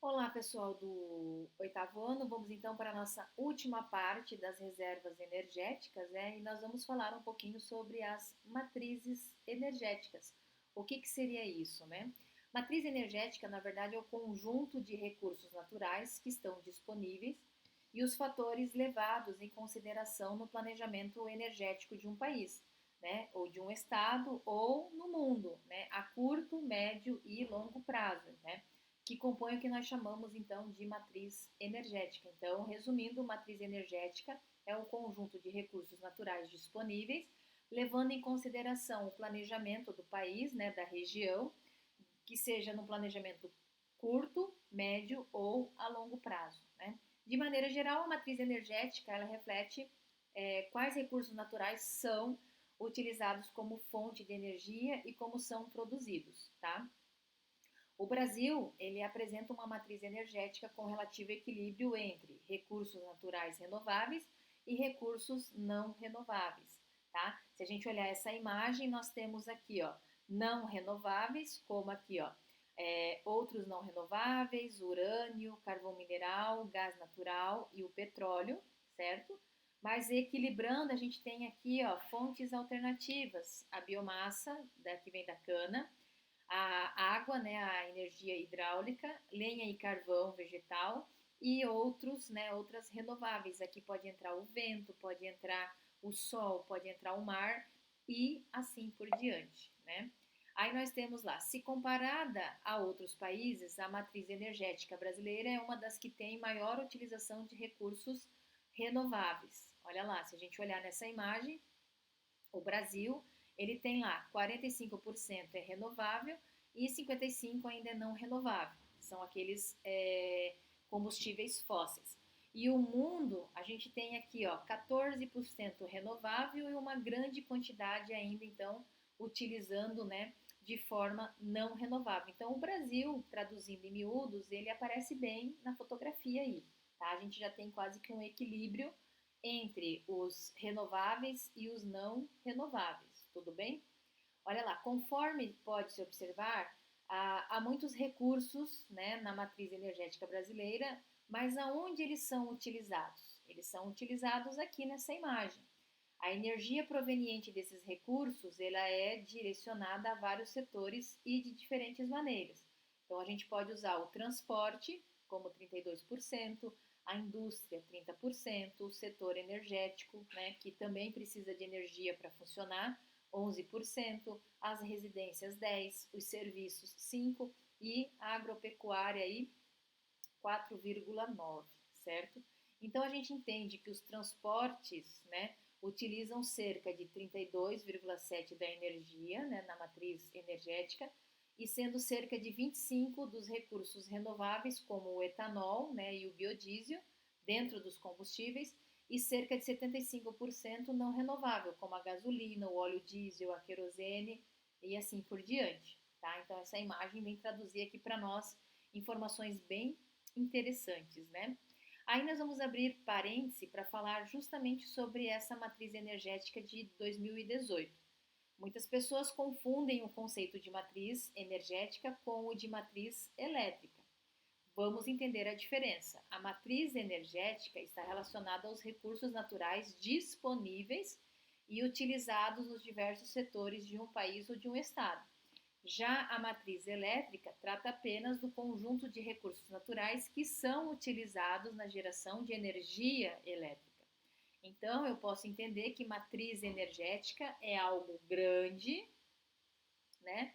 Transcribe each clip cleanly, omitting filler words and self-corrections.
Olá, pessoal do oitavo ano. Vamos então para a nossa última parte das reservas energéticas, né? E nós vamos falar um pouquinho sobre as matrizes energéticas. O que seria isso, né? Matriz energética, na verdade, é o conjunto de recursos naturais que estão disponíveis e os fatores levados em consideração no planejamento energético de um país, né? Ou de um estado ou no mundo, né? A curto, médio e longo prazo, né? Que compõe o que nós chamamos então de matriz energética. Então, resumindo, matriz energética é o conjunto de recursos naturais disponíveis, levando em consideração o planejamento do país, né, da região, que seja no planejamento curto, médio ou a longo prazo, né? De maneira geral, a matriz energética ela reflete quais recursos naturais são utilizados como fonte de energia e como são produzidos, tá? O Brasil, ele apresenta uma matriz energética com relativo equilíbrio entre recursos naturais renováveis e recursos não renováveis, tá? Se a gente olhar essa imagem, nós temos aqui, ó, não renováveis, como aqui, ó, outros não renováveis, urânio, carvão mineral, gás natural e o petróleo, certo? Mas equilibrando, a gente tem aqui, ó, fontes alternativas, a biomassa, que vem da cana, a água, né, a energia hidráulica, lenha e carvão vegetal e outros, né, outras renováveis. Aqui pode entrar o vento, pode entrar o sol, pode entrar o mar e assim por diante, né? Aí nós temos lá, se comparada a outros países, a matriz energética brasileira é uma das que tem maior utilização de recursos renováveis. Olha lá, se a gente olhar nessa imagem, o Brasil, ele tem lá 45% é renovável e 55% ainda é não renovável. São aqueles combustíveis fósseis. E o mundo, a gente tem aqui, ó, 14% renovável e uma grande quantidade ainda, então, utilizando, né, de forma não renovável. Então, o Brasil, traduzindo em miúdos, ele aparece bem na fotografia aí, tá? A gente já tem quase que um equilíbrio entre os renováveis e os não renováveis, tudo bem? Olha lá, conforme pode-se observar, há muitos recursos, né, na matriz energética brasileira, mas aonde eles são utilizados? Eles são utilizados aqui nessa imagem. A energia proveniente desses recursos, ela é direcionada a vários setores e de diferentes maneiras. Então a gente pode usar o transporte, como 32%, a indústria 30%, o setor energético, né, que também precisa de energia para funcionar, 11%, as residências 10%, os serviços 5% e a agropecuária aí 4,9%, certo? Então a gente entende que os transportes, né, utilizam cerca de 32,7% da energia, né, na matriz energética, e sendo cerca de 25% dos recursos renováveis, como o etanol, né, e o biodiesel, dentro dos combustíveis, e cerca de 75% não renovável, como a gasolina, o óleo diesel, a querosene e assim por diante. Tá? Então, essa imagem vem traduzir aqui para nós informações bem interessantes, né? Aí nós vamos abrir parêntese para falar justamente sobre essa matriz energética de 2018. Muitas pessoas confundem o conceito de matriz energética com o de matriz elétrica. Vamos entender a diferença. A matriz energética está relacionada aos recursos naturais disponíveis e utilizados nos diversos setores de um país ou de um estado. Já a matriz elétrica trata apenas do conjunto de recursos naturais que são utilizados na geração de energia elétrica. Então, eu posso entender que matriz energética é algo grande, né?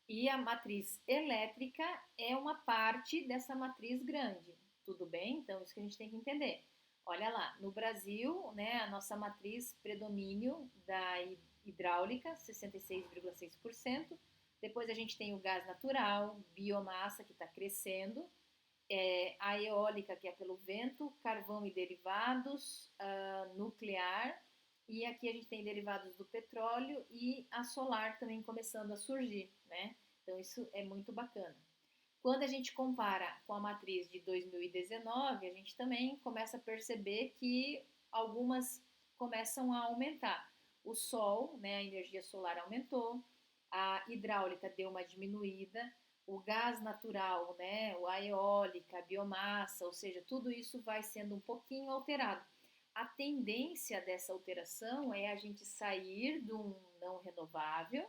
E a matriz elétrica é uma parte dessa matriz grande. Tudo bem? Então, isso que a gente tem que entender. Olha lá, no Brasil, né, a nossa matriz predomínio da hidráulica, 66,6%. Depois a gente tem o gás natural, biomassa que está crescendo, a eólica que é pelo vento, carvão e derivados, nuclear, e aqui a gente tem derivados do petróleo e a solar também começando a surgir, né? Então isso é muito bacana. Quando a gente compara com a matriz de 2019, a gente também começa a perceber que algumas começam a aumentar. O sol, né, a energia solar aumentou, a hidráulica deu uma diminuída, o gás natural, né, a eólica, a biomassa, ou seja, tudo isso vai sendo um pouquinho alterado. A tendência dessa alteração é a gente sair de um não renovável,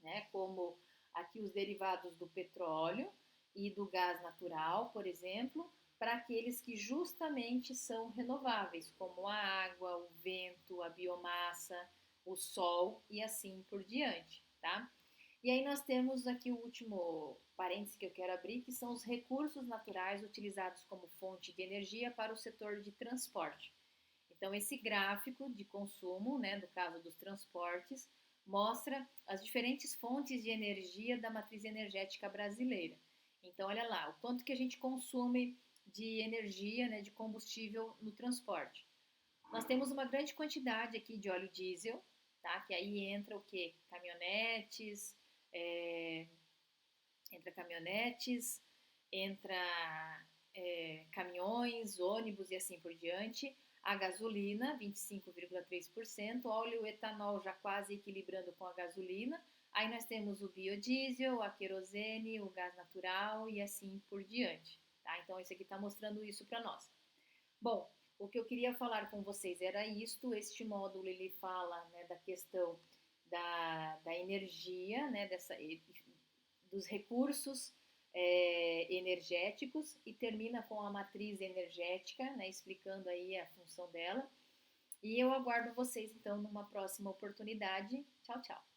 né, como aqui os derivados do petróleo e do gás natural, por exemplo, para aqueles que justamente são renováveis, como a água, o vento, a biomassa, o sol e assim por diante, tá? E aí nós temos aqui o último parêntese que eu quero abrir, que são os recursos naturais utilizados como fonte de energia para o setor de transporte. Então, esse gráfico de consumo, né, no caso dos transportes, mostra as diferentes fontes de energia da matriz energética brasileira. Então, olha lá, o quanto que a gente consome de energia, né, de combustível no transporte. Nós temos uma grande quantidade aqui de óleo diesel, tá? Que aí entra o que? É, caminhonetes, entra caminhões, ônibus e assim por diante. A gasolina, 25,3%, óleo etanol já quase equilibrando com a gasolina. Aí nós temos o biodiesel, a querosene, o gás natural e assim por diante. Tá? Então, isso aqui está mostrando isso para nós. Bom, o que eu queria falar com vocês era isto. Este módulo ele fala, né, da questão da energia, né, dos recursos energéticos e termina com a matriz energética, né, explicando aí a função dela. E eu aguardo vocês então numa próxima oportunidade. Tchau, tchau.